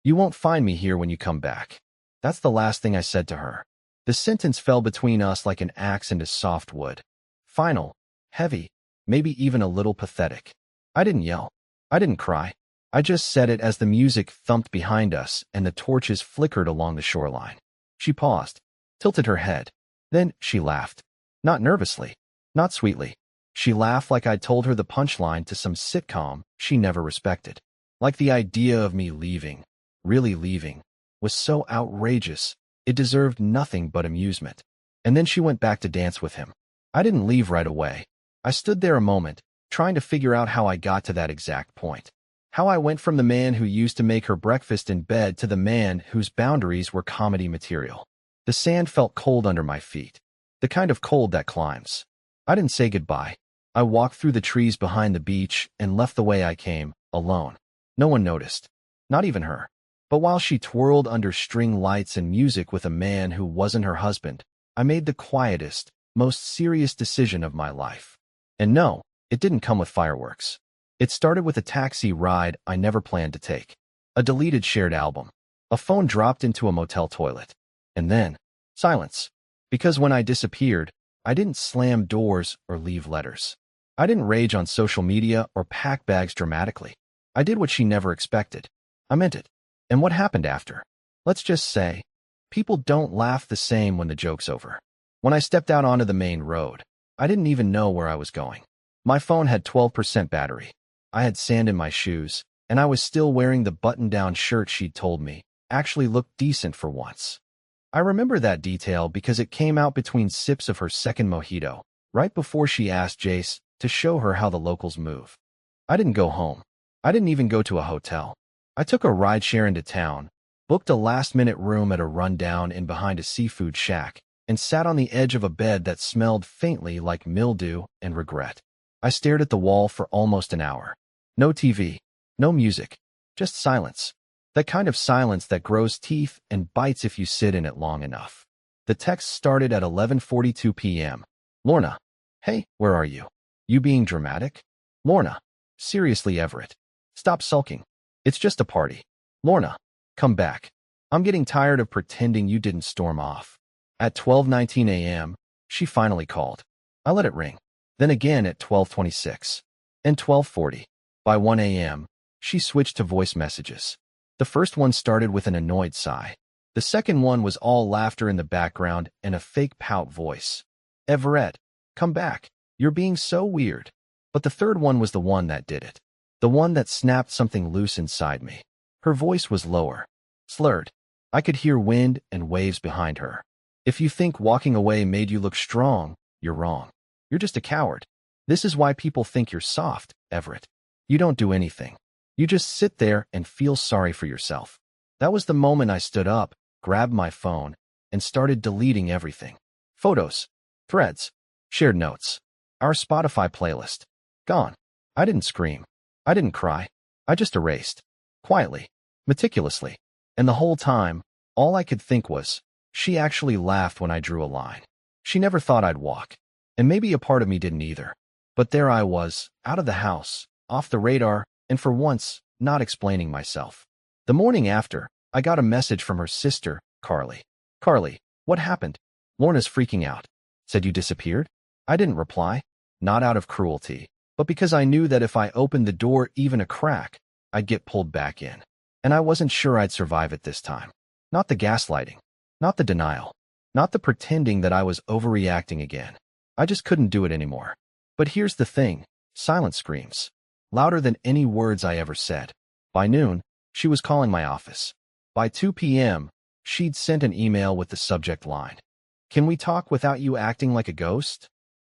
You won't find me here when you come back. That's the last thing I said to her. The sentence fell between us like an axe into soft wood. Final, heavy, maybe even a little pathetic. I didn't yell. I didn't cry. I just said it as the music thumped behind us and the torches flickered along the shoreline. She paused, tilted her head. Then she laughed. Not nervously, not sweetly. She laughed like I'd told her the punchline to some sitcom she never respected. Like the idea of me leaving, really leaving, was so outrageous, it deserved nothing but amusement. And then she went back to dance with him. I didn't leave right away. I stood there a moment, trying to figure out how I got to that exact point. How I went from the man who used to make her breakfast in bed to the man whose boundaries were comedy material. The sand felt cold under my feet. The kind of cold that climbs. I didn't say goodbye. I walked through the trees behind the beach and left the way I came, alone. No one noticed. Not even her. But while she twirled under string lights and music with a man who wasn't her husband, I made the quietest, most serious decision of my life. And no, it didn't come with fireworks. It started with a taxi ride I never planned to take. A deleted shared album. A phone dropped into a motel toilet. And then, silence. Because when I disappeared, I didn't slam doors or leave letters. I didn't rage on social media or pack bags dramatically. I did what she never expected. I meant it. And what happened after? Let's just say, people don't laugh the same when the joke's over. When I stepped out onto the main road, I didn't even know where I was going. My phone had 12% battery. I had sand in my shoes, and I was still wearing the button-down shirt she'd told me actually looked decent for once. I remember that detail because it came out between sips of her second mojito, right before she asked Jace to show her how the locals move. I didn't go home. I didn't even go to a hotel. I took a rideshare into town, booked a last-minute room at a rundown inn behind a seafood shack, and sat on the edge of a bed that smelled faintly like mildew and regret. I stared at the wall for almost an hour. No TV, no music, just silence. That kind of silence that grows teeth and bites if you sit in it long enough. The text started at 11:42 p.m. Lorna. Hey, where are you? You being dramatic? Lorna. Seriously, Everett. Stop sulking. It's just a party. Lorna. Come back. I'm getting tired of pretending you didn't storm off. At 12:19 a.m., she finally called. I let it ring. Then again at 12:26. And 12:40. By 1 a.m., she switched to voice messages. The first one started with an annoyed sigh. The second one was all laughter in the background and a fake pout voice. Everett, come back. You're being so weird. But the third one was the one that did it. The one that snapped something loose inside me. Her voice was lower, slurred. I could hear wind and waves behind her. If you think walking away made you look strong, you're wrong. You're just a coward. This is why people think you're soft, Everett. You don't do anything. You just sit there and feel sorry for yourself. That was the moment I stood up, grabbed my phone, and started deleting everything. Photos, threads, shared notes, our Spotify playlist. Gone. I didn't scream. I didn't cry. I just erased. Quietly. Meticulously. And the whole time, all I could think was, she actually laughed when I drew a line. She never thought I'd walk. And maybe a part of me didn't either. But there I was, out of the house, off the radar, and for once, not explaining myself. The morning after, I got a message from her sister, Carly. Carly, what happened? Lorna's freaking out. Said you disappeared? I didn't reply. Not out of cruelty, but because I knew that if I opened the door even a crack, I'd get pulled back in. And I wasn't sure I'd survive it this time. Not the gaslighting. Not the denial. Not the pretending that I was overreacting again. I just couldn't do it anymore. But here's the thing. Silence screams. Louder than any words I ever said. By noon, she was calling my office. By 2 p.m., she'd sent an email with the subject line. Can we talk without you acting like a ghost?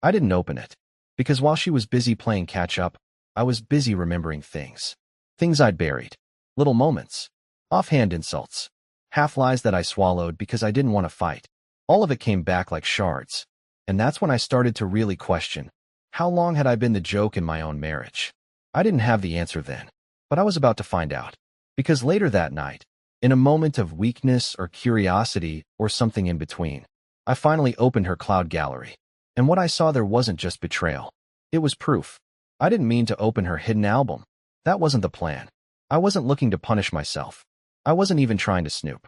I didn't open it. Because while she was busy playing catch-up, I was busy remembering things. Things I'd buried. Little moments. Offhand insults. Half-lies that I swallowed because I didn't want to fight. All of it came back like shards. And that's when I started to really question, how long had I been the joke in my own marriage? I didn't have the answer then, but I was about to find out. Because later that night, in a moment of weakness or curiosity or something in between, I finally opened her cloud gallery. And what I saw there wasn't just betrayal. It was proof. I didn't mean to open her hidden album. That wasn't the plan. I wasn't looking to punish myself. I wasn't even trying to snoop.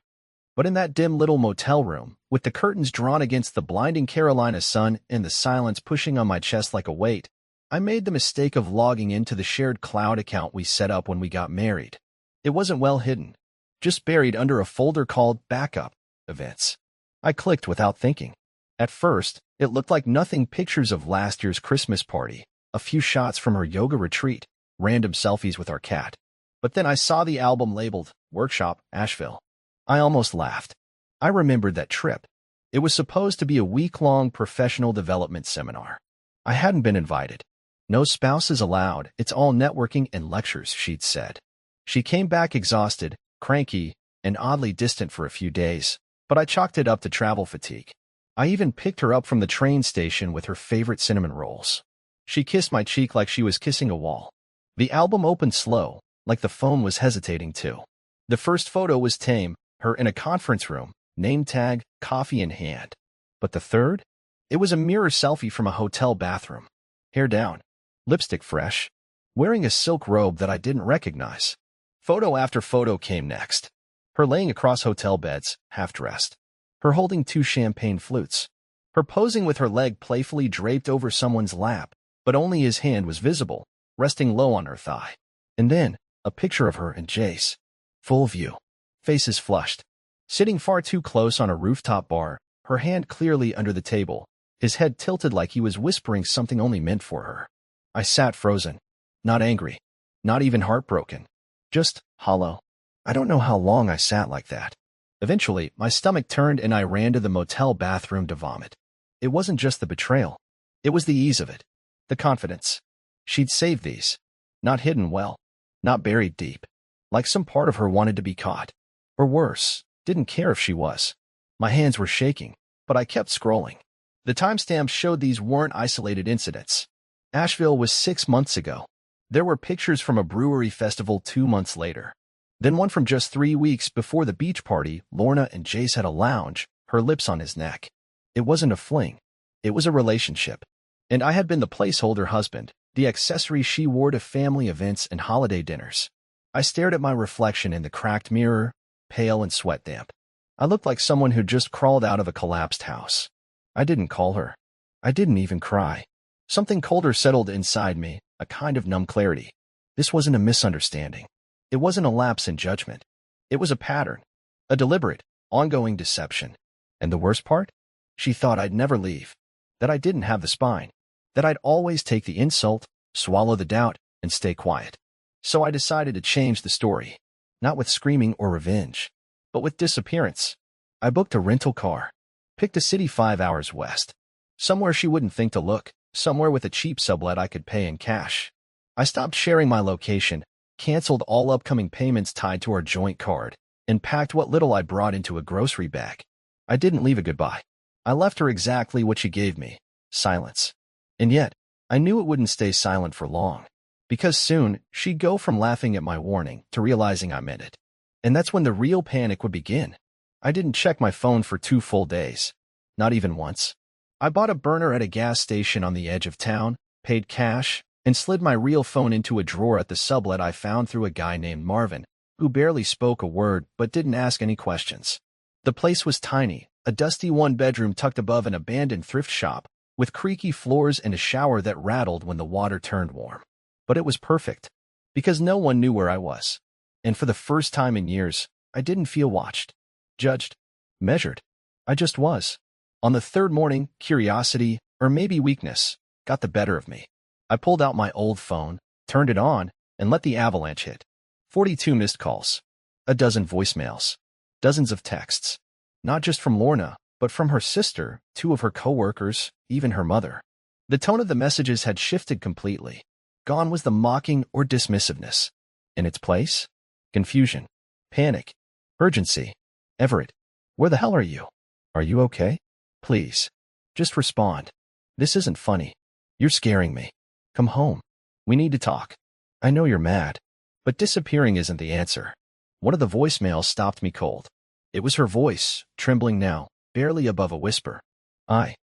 But in that dim little motel room, with the curtains drawn against the blinding Carolina sun and the silence pushing on my chest like a weight, I made the mistake of logging into the shared cloud account we set up when we got married. It wasn't well hidden, just buried under a folder called Backup Events. I clicked without thinking. At first, it looked like nothing: pictures of last year's Christmas party, a few shots from her yoga retreat, random selfies with our cat. But then I saw the album labeled Workshop Asheville. I almost laughed. I remembered that trip. It was supposed to be a week-long professional development seminar. I hadn't been invited. No spouses allowed, it's all networking and lectures, she'd said. She came back exhausted, cranky, and oddly distant for a few days, but I chalked it up to travel fatigue. I even picked her up from the train station with her favorite cinnamon rolls. She kissed my cheek like she was kissing a wall. The album opened slow, like the phone was hesitating too. The first photo was tame, her in a conference room, name tag, coffee in hand. But the third? It was a mirror selfie from a hotel bathroom. Hair down, lipstick fresh, wearing a silk robe that I didn't recognize. Photo after photo came next. Her laying across hotel beds, half-dressed. Her holding two champagne flutes. Her posing with her leg playfully draped over someone's lap, but only his hand was visible, resting low on her thigh. And then, a picture of her and Jace. Full view. Faces flushed. Sitting far too close on a rooftop bar, her hand clearly under the table, his head tilted like he was whispering something only meant for her. I sat frozen. Not angry. Not even heartbroken. Just hollow. I don't know how long I sat like that. Eventually, my stomach turned and I ran to the motel bathroom to vomit. It wasn't just the betrayal. It was the ease of it. The confidence. She'd saved these. Not hidden well. Not buried deep. Like some part of her wanted to be caught. Or worse, didn't care if she was. My hands were shaking, but I kept scrolling. The timestamps showed these weren't isolated incidents. Asheville was 6 months ago. There were pictures from a brewery festival 2 months later. Then one from just 3 weeks before the beach party. Lorna and Jace had a lounge, her lips on his neck. It wasn't a fling. It was a relationship. And I had been the placeholder husband, the accessory she wore to family events and holiday dinners. I stared at my reflection in the cracked mirror, pale and sweat damp. I looked like someone who'd just crawled out of a collapsed house. I didn't call her. I didn't even cry. Something colder settled inside me, a kind of numb clarity. This wasn't a misunderstanding. It wasn't a lapse in judgment. It was a pattern. A deliberate, ongoing deception. And the worst part? She thought I'd never leave. That I didn't have the spine. That I'd always take the insult, swallow the doubt, and stay quiet. So I decided to change the story. Not with screaming or revenge, but with disappearance. I booked a rental car. Picked a city 5 hours west. Somewhere she wouldn't think to look. Somewhere with a cheap sublet I could pay in cash. I stopped sharing my location, canceled all upcoming payments tied to our joint card, and packed what little I brought into a grocery bag. I didn't leave a goodbye. I left her exactly what she gave me, silence. And yet, I knew it wouldn't stay silent for long. Because soon, she'd go from laughing at my warning to realizing I meant it. And that's when the real panic would begin. I didn't check my phone for 2 full days. Not even once. I bought a burner at a gas station on the edge of town, paid cash, and slid my real phone into a drawer at the sublet I found through a guy named Marvin, who barely spoke a word but didn't ask any questions. The place was tiny, a dusty 1-bedroom tucked above an abandoned thrift shop, with creaky floors and a shower that rattled when the water turned warm. But it was perfect, because no one knew where I was. And for the first time in years, I didn't feel watched, judged, measured. I just was. On the third morning, curiosity, or maybe weakness, got the better of me. I pulled out my old phone, turned it on, and let the avalanche hit. 42 missed calls. A dozen voicemails. Dozens of texts. Not just from Lorna, but from her sister, 2 of her coworkers, even her mother. The tone of the messages had shifted completely. Gone was the mocking or dismissiveness. In its place? Confusion. Panic. Urgency. Everett, where the hell are you? Are you okay? Please. Just respond. This isn't funny. You're scaring me. Come home. We need to talk. I know you're mad, but disappearing isn't the answer. One of the voicemails stopped me cold. It was her voice, trembling now, barely above a whisper. I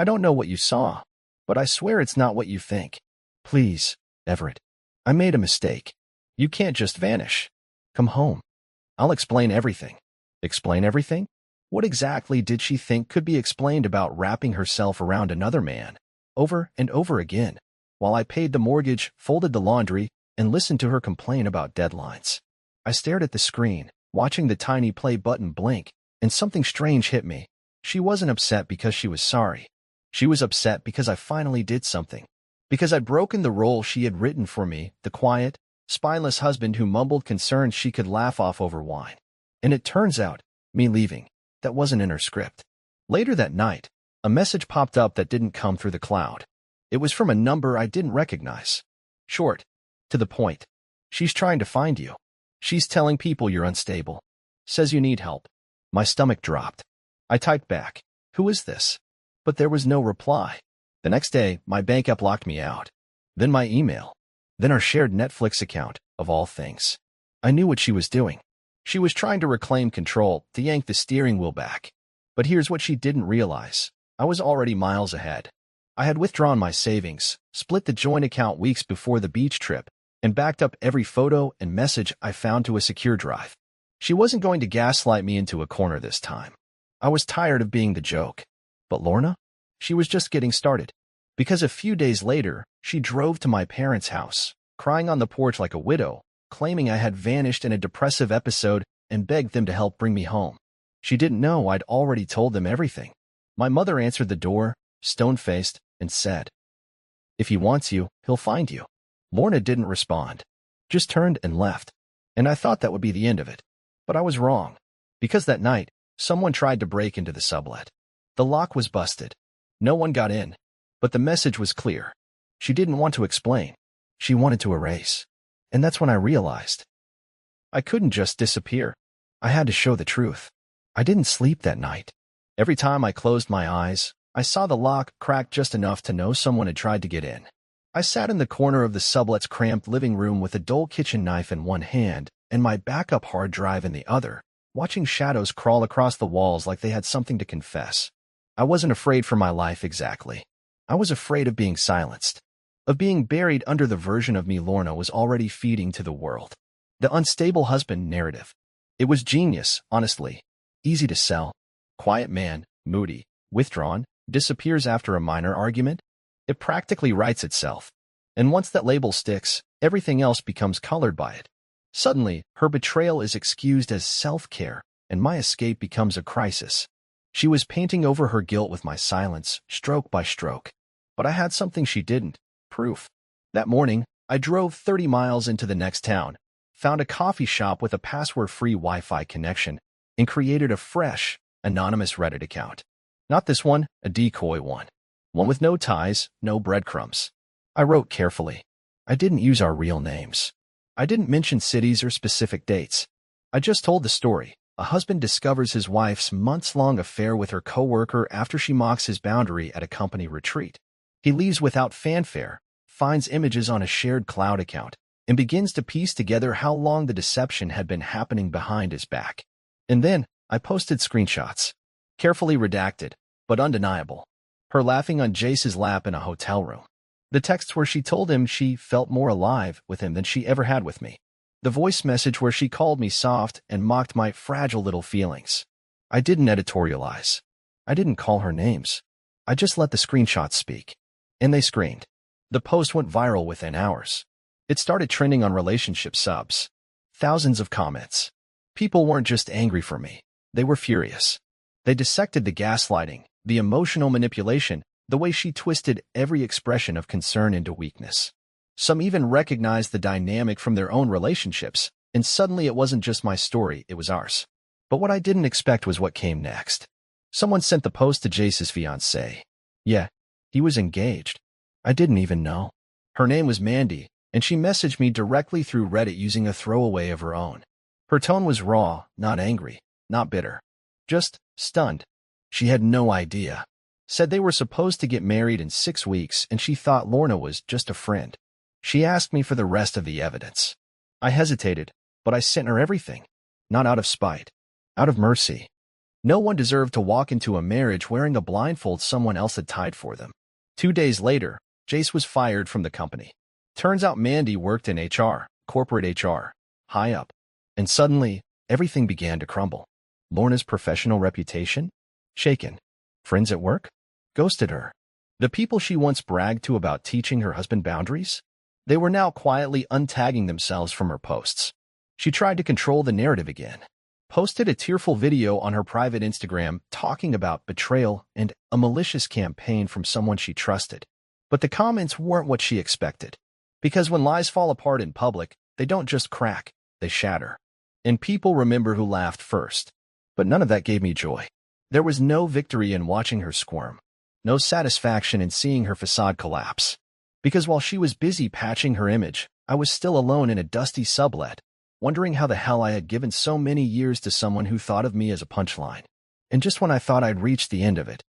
don't know what you saw, but I swear it's not what you think. Please, Everett. I made a mistake. You can't just vanish. Come home. I'll explain everything. Explain everything? What exactly did she think could be explained about wrapping herself around another man? Over and over again, while I paid the mortgage, folded the laundry, and listened to her complain about deadlines. I stared at the screen, watching the tiny play button blink, and something strange hit me. She wasn't upset because she was sorry. She was upset because I finally did something. Because I'd broken the role she had written for me, the quiet, spineless husband who mumbled concerns she could laugh off over wine. And it turns out, me leaving, that wasn't in her script. Later that night, a message popped up that didn't come through the cloud. It was from a number I didn't recognize. Short. To the point. She's trying to find you. She's telling people you're unstable. Says you need help. My stomach dropped. I typed back, "Who is this?" But there was no reply. The next day, my bank app locked me out. Then my email. Then our shared Netflix account, of all things. I knew what she was doing. She was trying to reclaim control, to yank the steering wheel back. But here's what she didn't realize. I was already miles ahead. I had withdrawn my savings, split the joint account weeks before the beach trip, and backed up every photo and message I found to a secure drive. She wasn't going to gaslight me into a corner this time. I was tired of being the joke. But Lorna? She was just getting started. Because a few days later, she drove to my parents' house, crying on the porch like a widow, claiming I had vanished in a depressive episode and begged them to help bring me home. She didn't know I'd already told them everything. My mother answered the door, stone-faced, and said, "If he wants you, he'll find you." Lorna didn't respond, just turned and left. And I thought that would be the end of it. But I was wrong. Because that night, someone tried to break into the sublet. The lock was busted. No one got in. But the message was clear. She didn't want to explain. She wanted to erase. And that's when I realized. I couldn't just disappear. I had to show the truth. I didn't sleep that night. Every time I closed my eyes, I saw the lock cracked just enough to know someone had tried to get in. I sat in the corner of the sublet's cramped living room with a dull kitchen knife in one hand and my backup hard drive in the other, watching shadows crawl across the walls like they had something to confess. I wasn't afraid for my life exactly. I was afraid of being silenced, of being buried under the version of me Lorna was already feeding to the world. The unstable husband narrative. It was genius, honestly. Easy to sell. Quiet man, moody, withdrawn, disappears after a minor argument. It practically writes itself. And once that label sticks, everything else becomes colored by it. Suddenly, her betrayal is excused as self-care, and my escape becomes a crisis. She was painting over her guilt with my silence, stroke by stroke. But I had something she didn't. Proof. That morning, I drove 30 miles into the next town, found a coffee shop with a password-free Wi-Fi connection, and created a fresh, anonymous Reddit account. Not this one, a decoy one. One with no ties, no breadcrumbs. I wrote carefully. I didn't use our real names. I didn't mention cities or specific dates. I just told the story. A husband discovers his wife's months-long affair with her coworker after she mocks his boundary at a company retreat. He leaves without fanfare, finds images on a shared cloud account, and begins to piece together how long the deception had been happening behind his back. And then, I posted screenshots. Carefully redacted, but undeniable. Her laughing on Jace's lap in a hotel room. The texts where she told him she felt more alive with him than she ever had with me. The voice message where she called me soft and mocked my fragile little feelings. I didn't editorialize. I didn't call her names. I just let the screenshots speak. And they screamed. The post went viral within hours. It started trending on relationship subs. Thousands of comments. People weren't just angry for me. They were furious. They dissected the gaslighting, the emotional manipulation, the way she twisted every expression of concern into weakness. Some even recognized the dynamic from their own relationships, and suddenly it wasn't just my story, it was ours. But what I didn't expect was what came next. Someone sent the post to Jace's fiancée. Yeah, he was engaged. I didn't even know. Her name was Mandy, and she messaged me directly through Reddit using a throwaway of her own. Her tone was raw, not angry, not bitter. Just stunned. She had no idea. Said they were supposed to get married in 6 weeks, and she thought Lorna was just a friend. She asked me for the rest of the evidence. I hesitated, but I sent her everything. Not out of spite. Out of mercy. No one deserved to walk into a marriage wearing a blindfold someone else had tied for them. 2 days later, Jace was fired from the company. Turns out Mandy worked in HR, corporate HR, high up. And suddenly, everything began to crumble. Lorna's professional reputation? Shaken. Friends at work? Ghosted her. The people she once bragged to about teaching her husband boundaries? They were now quietly untagging themselves from her posts. She tried to control the narrative again. Posted a tearful video on her private Instagram talking about betrayal and a malicious campaign from someone she trusted. But the comments weren't what she expected. Because when lies fall apart in public, they don't just crack, they shatter. And people remember who laughed first. But none of that gave me joy. There was no victory in watching her squirm. No satisfaction in seeing her facade collapse. Because while she was busy patching her image, I was still alone in a dusty sublet, wondering how the hell I had given so many years to someone who thought of me as a punchline. And just when I thought I'd reached the end of it,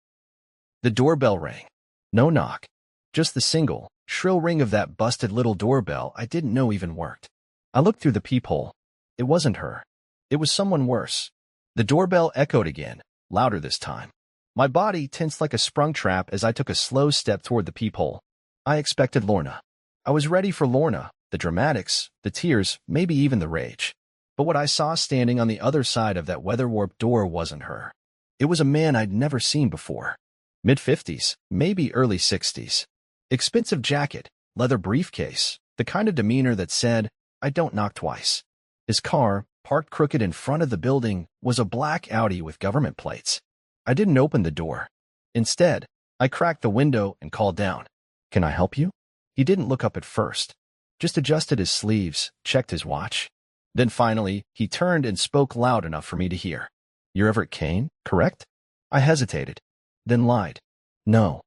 the doorbell rang. No knock. Just the single, shrill ring of that busted little doorbell I didn't know even worked. I looked through the peephole. It wasn't her. It was someone worse. The doorbell echoed again, louder this time. My body tensed like a sprung trap as I took a slow step toward the peephole. I expected Lorna. I was ready for Lorna, the dramatics, the tears, maybe even the rage. But what I saw standing on the other side of that weather-warped door wasn't her. It was a man I'd never seen before. Mid-50s, maybe early 60s. Expensive jacket, leather briefcase, the kind of demeanor that said, I don't knock twice. His car, parked crooked in front of the building, was a black Audi with government plates. I didn't open the door. Instead, I cracked the window and called down. Can I help you? He didn't look up at first. Just adjusted his sleeves, checked his watch. Then finally, he turned and spoke loud enough for me to hear. You're Everett Kane, correct? I hesitated, then lied. No.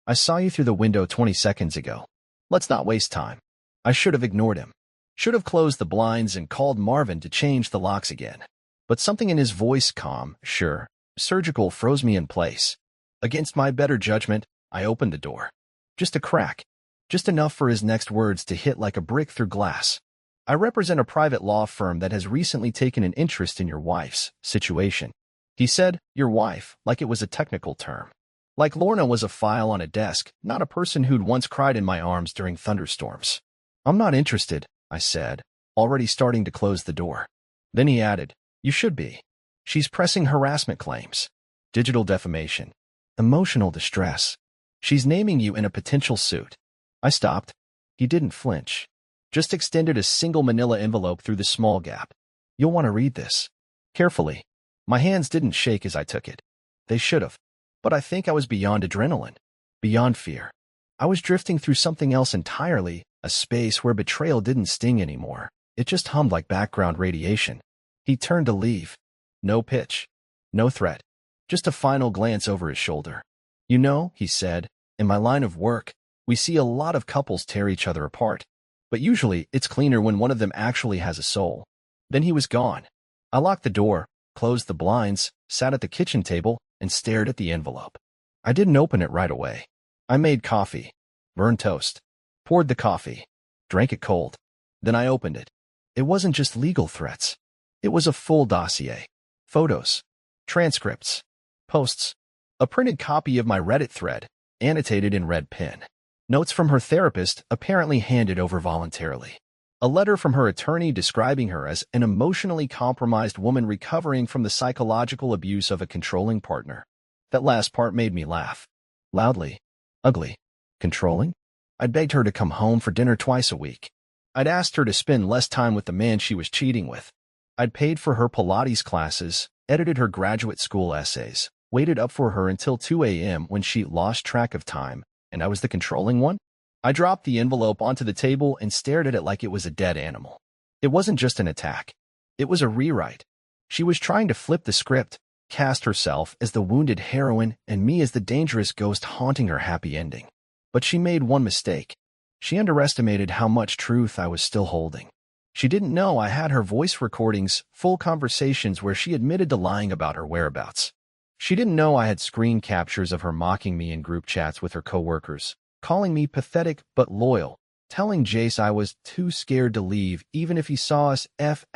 I saw you through the window 20 seconds ago. Let's not waste time. I should have ignored him. Should have closed the blinds and called Marvin to change the locks again. But something in his voice, calm, sure, surgical, froze me in place. Against my better judgment, I opened the door. Just a crack. Just enough for his next words to hit like a brick through glass. I represent a private law firm that has recently taken an interest in your wife's situation. He said, your wife, like it was a technical term. Like Lorna was a file on a desk, not a person who'd once cried in my arms during thunderstorms. I'm not interested, I said, already starting to close the door. Then he added, you should be. She's pressing harassment claims, digital defamation, emotional distress. She's naming you in a potential suit. I stopped. He didn't flinch. Just extended a single manila envelope through the small gap. You'll want to read this. Carefully. My hands didn't shake as I took it. They should have. But I think I was beyond adrenaline. Beyond fear. I was drifting through something else entirely, a space where betrayal didn't sting anymore. It just hummed like background radiation. He turned to leave. No pitch. No threat. Just a final glance over his shoulder. You know, he said, in my line of work, we see a lot of couples tear each other apart. But usually, it's cleaner when one of them actually has a soul. Then he was gone. I locked the door, closed the blinds, sat at the kitchen table, and stared at the envelope. I didn't open it right away. I made coffee, burned toast, poured the coffee, drank it cold. Then I opened it. It wasn't just legal threats. It was a full dossier. Photos, transcripts, posts, a printed copy of my Reddit thread, annotated in red pen. Notes from her therapist, apparently handed over voluntarily. A letter from her attorney describing her as an emotionally compromised woman recovering from the psychological abuse of a controlling partner. That last part made me laugh. Loudly. Ugly. Controlling? I'd begged her to come home for dinner twice a week. I'd asked her to spend less time with the man she was cheating with. I'd paid for her Pilates classes, edited her graduate school essays, waited up for her until 2 a.m. when she lost track of time, and I was the controlling one? I dropped the envelope onto the table and stared at it like it was a dead animal. It wasn't just an attack. It was a rewrite. She was trying to flip the script, cast herself as the wounded heroine and me as the dangerous ghost haunting her happy ending. But she made one mistake. She underestimated how much truth I was still holding. She didn't know I had her voice recordings, full conversations where she admitted to lying about her whereabouts. She didn't know I had screen captures of her mocking me in group chats with her coworkers, calling me pathetic but loyal, telling Jace I was too scared to leave even if he saw us F*****ing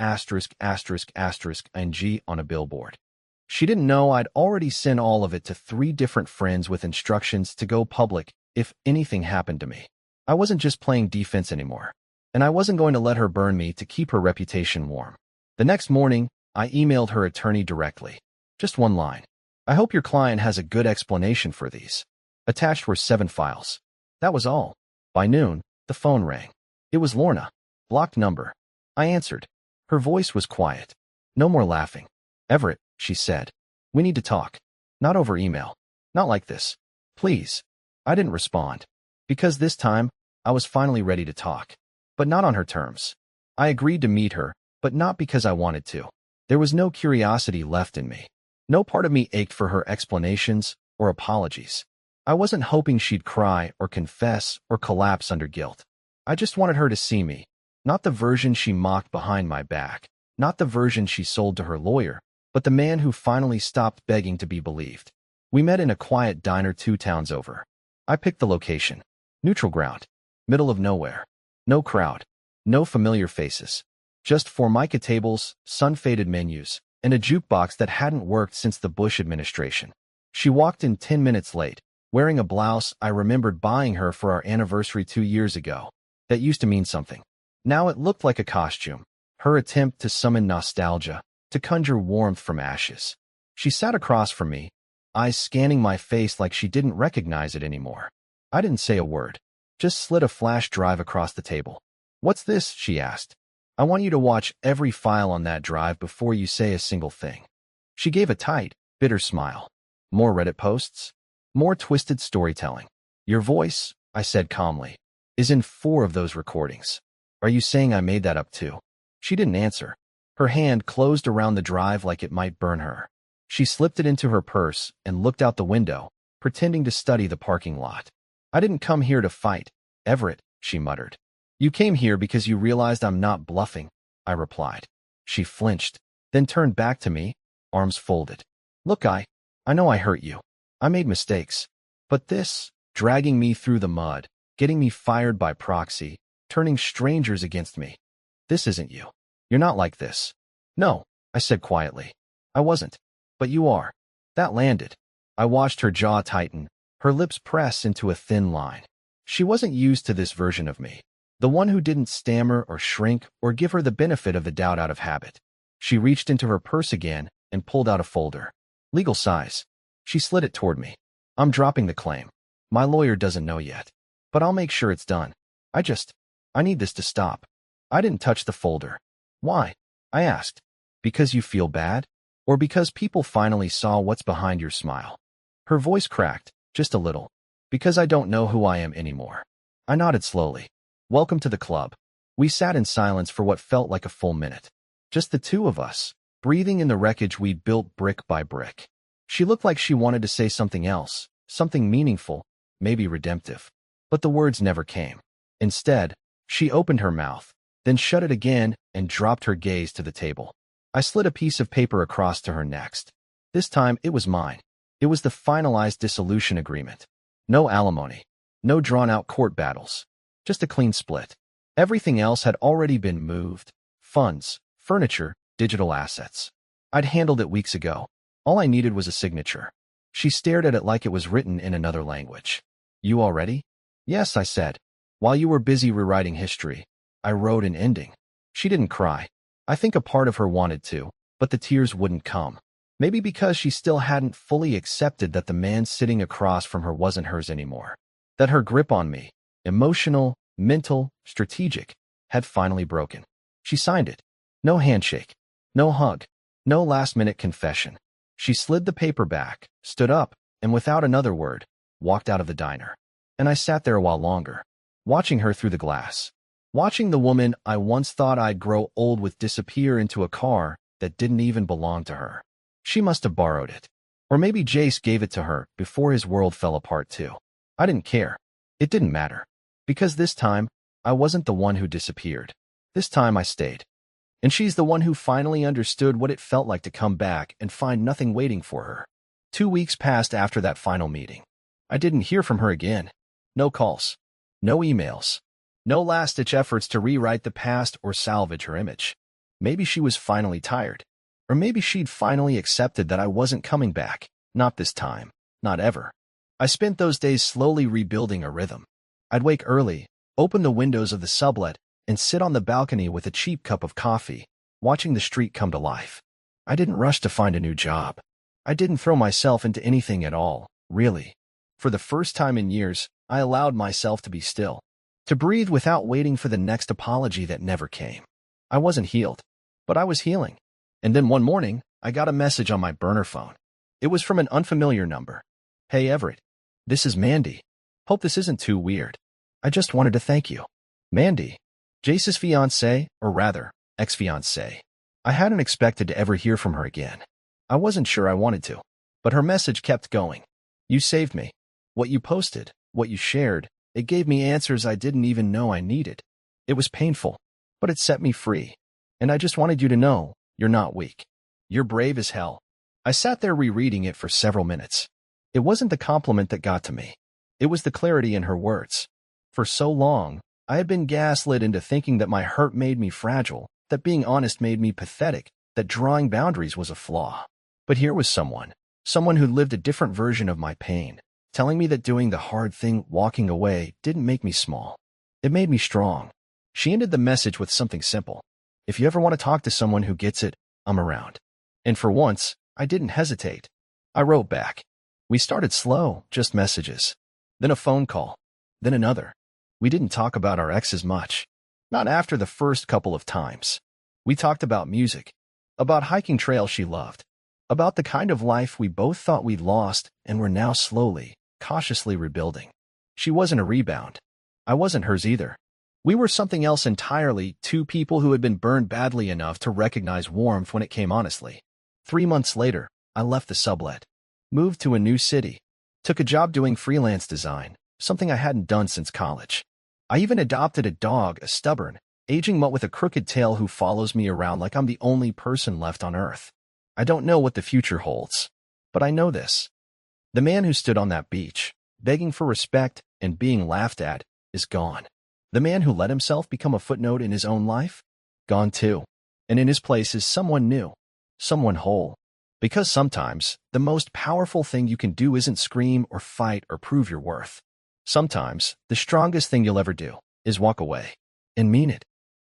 on a billboard. She didn't know I'd already sent all of it to 3 different friends with instructions to go public if anything happened to me. I wasn't just playing defense anymore, and I wasn't going to let her burn me to keep her reputation warm. The next morning, I emailed her attorney directly. Just one line. I hope your client has a good explanation for these. Attached were 7 files. That was all. By noon, the phone rang. It was Lorna. Blocked number. I answered. Her voice was quiet. No more laughing. Everett, she said. We need to talk. Not over email. Not like this. Please. I didn't respond. Because this time, I was finally ready to talk. But not on her terms. I agreed to meet her, but not because I wanted to. There was no curiosity left in me. No part of me ached for her explanations or apologies. I wasn't hoping she'd cry or confess or collapse under guilt. I just wanted her to see me, not the version she mocked behind my back, not the version she sold to her lawyer, but the man who finally stopped begging to be believed. We met in a quiet diner 2 towns over. I picked the location. Neutral ground. Middle of nowhere. No crowd. No familiar faces. Just Formica tables, sun-faded menus, and a jukebox that hadn't worked since the Bush administration. She walked in 10 minutes late, wearing a blouse I remembered buying her for our anniversary 2 years ago. That used to mean something. Now it looked like a costume, her attempt to summon nostalgia, to conjure warmth from ashes. She sat across from me, eyes scanning my face like she didn't recognize it anymore. I didn't say a word, just slid a flash drive across the table. What's this? She asked. I want you to watch every file on that drive before you say a single thing. She gave a tight, bitter smile. More Reddit posts? More twisted storytelling. Your voice, I said calmly, is in 4 of those recordings. Are you saying I made that up too? She didn't answer. Her hand closed around the drive like it might burn her. She slipped it into her purse and looked out the window, pretending to study the parking lot. I didn't come here to fight, Everett, she muttered. You came here because you realized I'm not bluffing, I replied. She flinched, then turned back to me, arms folded. Look, I know I hurt you. I made mistakes. But this, dragging me through the mud, getting me fired by proxy, turning strangers against me. This isn't you. You're not like this. No, I said quietly. I wasn't. But you are. That landed. I watched her jaw tighten, her lips press into a thin line. She wasn't used to this version of me. The one who didn't stammer or shrink or give her the benefit of the doubt out of habit. She reached into her purse again and pulled out a folder. Legal size. She slid it toward me. I'm dropping the claim. My lawyer doesn't know yet. But I'll make sure it's done. I need this to stop. I didn't touch the folder. Why? I asked. Because you feel bad? Or because people finally saw what's behind your smile? Her voice cracked, just a little. Because I don't know who I am anymore. I nodded slowly. Welcome to the club. We sat in silence for what felt like a full minute. Just the 2 of us, breathing in the wreckage we'd built brick by brick. She looked like she wanted to say something else, something meaningful, maybe redemptive. But the words never came. Instead, she opened her mouth, then shut it again and dropped her gaze to the table. I slid a piece of paper across to her next. This time, it was mine. It was the finalized dissolution agreement. No alimony. No drawn-out court battles. Just a clean split. Everything else had already been moved. Funds, furniture, digital assets. I'd handled it weeks ago. All I needed was a signature. She stared at it like it was written in another language. You already? Yes, I said. While you were busy rewriting history, I wrote an ending. She didn't cry. I think a part of her wanted to, but the tears wouldn't come. Maybe because she still hadn't fully accepted that the man sitting across from her wasn't hers anymore. That her grip on me, emotional, mental, strategic, had finally broken. She signed it. No handshake. No hug. No last-minute confession. She slid the paper back, stood up, and without another word, walked out of the diner. And I sat there a while longer, watching her through the glass. Watching the woman I once thought I'd grow old with disappear into a car that didn't even belong to her. She must have borrowed it. Or maybe Jace gave it to her before his world fell apart too. I didn't care. It didn't matter. Because this time, I wasn't the one who disappeared. This time I stayed. And she's the one who finally understood what it felt like to come back and find nothing waiting for her. 2 weeks passed after that final meeting. I didn't hear from her again. No calls. No emails. No last-ditch efforts to rewrite the past or salvage her image. Maybe she was finally tired. Or maybe she'd finally accepted that I wasn't coming back. Not this time. Not ever. I spent those days slowly rebuilding a rhythm. I'd wake early, open the windows of the sublet, and sit on the balcony with a cheap cup of coffee, watching the street come to life. I didn't rush to find a new job. I didn't throw myself into anything at all, really. For the first time in years, I allowed myself to be still, to breathe without waiting for the next apology that never came. I wasn't healed, but I was healing. And then one morning, I got a message on my burner phone. It was from an unfamiliar number. "Hey Everett, this is Mandy. Hope this isn't too weird. I just wanted to thank you." Mandy, Jace's fiancée, or rather, ex-fiancée. I hadn't expected to ever hear from her again. I wasn't sure I wanted to, but her message kept going. "You saved me. What you posted, what you shared, it gave me answers I didn't even know I needed. It was painful, but it set me free. And I just wanted you to know, you're not weak. You're brave as hell." I sat there rereading it for several minutes. It wasn't the compliment that got to me. It was the clarity in her words. For so long, I had been gaslit into thinking that my hurt made me fragile, that being honest made me pathetic, that drawing boundaries was a flaw. But here was someone who lived a different version of my pain, telling me that doing the hard thing, walking away, didn't make me small. It made me strong. She ended the message with something simple. "If you ever want to talk to someone who gets it, I'm around." And for once, I didn't hesitate. I wrote back. We started slow, just messages. Then a phone call. Then another. We didn't talk about our exes much. Not after the first couple of times. We talked about music, about hiking trails she loved, about the kind of life we both thought we'd lost and were now slowly, cautiously rebuilding. She wasn't a rebound. I wasn't hers either. We were something else entirely, two people who had been burned badly enough to recognize warmth when it came honestly. 3 months later, I left the sublet, moved to a new city, took a job doing freelance design, something I hadn't done since college. I even adopted a dog, a stubborn, aging mutt with a crooked tail who follows me around like I'm the only person left on Earth. I don't know what the future holds, but I know this. The man who stood on that beach, begging for respect and being laughed at, is gone. The man who let himself become a footnote in his own life? Gone too. And in his place is someone new, someone whole. Because sometimes, the most powerful thing you can do isn't scream or fight or prove your worth. Sometimes, the strongest thing you'll ever do is walk away and mean it.